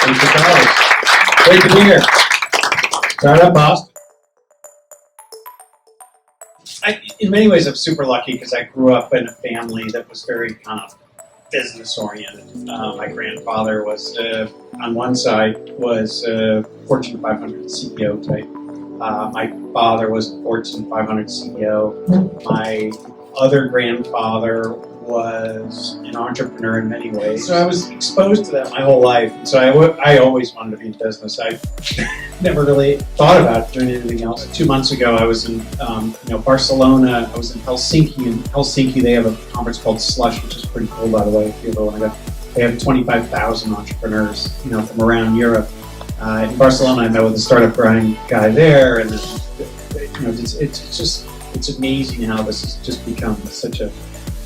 Thanks for calling. Great to be here. Startup Boston. In many ways, I'm super lucky because I grew up in a family that was very kind of business oriented. My grandfather was, on one side, was a Fortune 500 CEO type. My father was a Fortune 500 CEO. My other grandfather was an entrepreneur in many ways. So I was exposed to that my whole life. And so I always wanted to be in business. I never really thought about doing anything else. 2 months ago, I was in Barcelona. I was in Helsinki. In Helsinki, they have a conference called Slush, which is pretty cool, by the way, if you ever want to go. They have 25,000 entrepreneurs, from around Europe. In Barcelona, I met with a startup grind guy there, and it's amazing how this has just become such a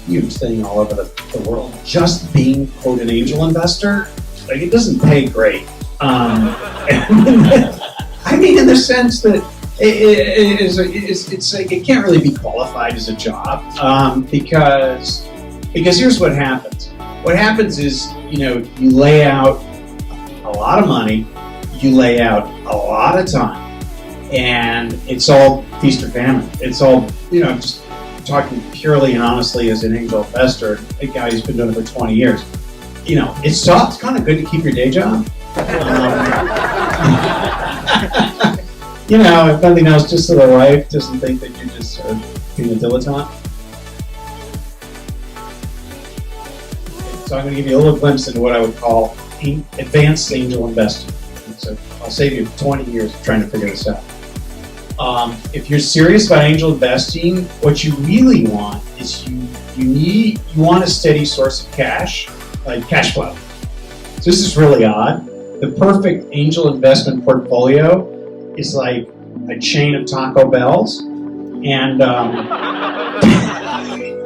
huge thing all over the world. Just being, quote, an angel investor, it doesn't pay great. I mean, in the sense that it can't really be qualified as a job because here's what happens. What happens is, you lay out a lot of money, you lay out a lot of time, and it's all feast or famine. It's all, just talking purely and honestly as an angel investor, a guy who's been doing it for 20 years. It's tough. It's kind of good to keep your day job. If nothing else, just so the wife doesn't think that you're just sort of being a dilettante. So I'm going to give you a little glimpse into what I would call advanced angel investing. So I'll save you 20 years of trying to figure this out. If you're serious about angel investing, what you really want is you want a steady source of cash, like cash flow. So this is really odd. The perfect angel investment portfolio is like a chain of Taco Bells and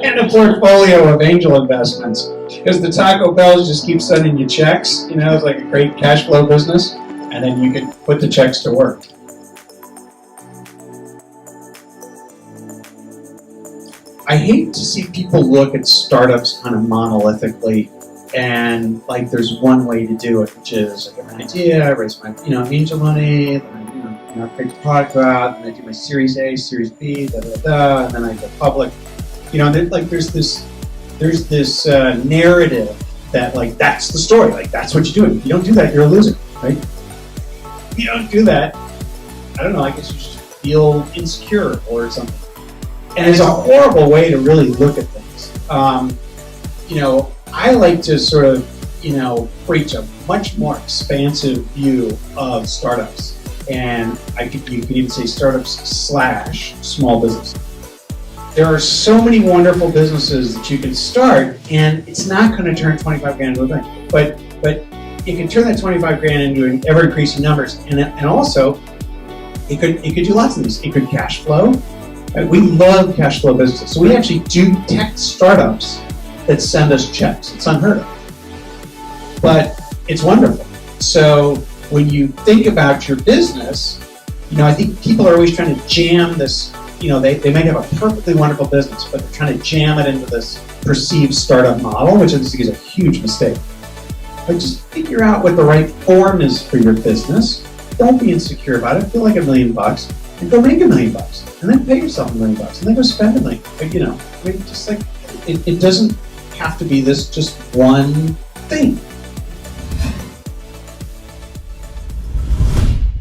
and a portfolio of angel investments. Because the Taco Bells just keep sending you checks, it's like a great cash flow business, and then you can put the checks to work. I hate to see people look at startups kind of monolithically and like there's one way to do it, which is I get an idea, I raise my angel money, then I create the product out, and I do my Series A, Series B, and then I go public. There's this narrative that that's the story, that's what you're doing. If you don't do that, you're a loser, right? If you don't do that, I don't know, I guess you just feel insecure or something. And it's a horrible way to really look at things. I like to sort of, preach a much more expansive view of startups. And you could even say startups / small business. There are so many wonderful businesses that you can start, and it's not going to turn 25 grand into a thing. But it can turn that 25 grand into ever increasing numbers. And also, it could do lots of things. It could cash flow. We love cash flow businesses. So we actually do tech startups that send us checks. It's unheard of. But it's wonderful. So when you think about your business, I think people are always trying to jam this, they might have a perfectly wonderful business, but they're trying to jam it into this perceived startup model, which I think is a huge mistake. But just figure out what the right form is for your business. Don't be insecure about it. Feel like $1 million and go make $1 million. And then pay yourself $1 million, and then go spend $1 million. Just it doesn't have to be this just one thing.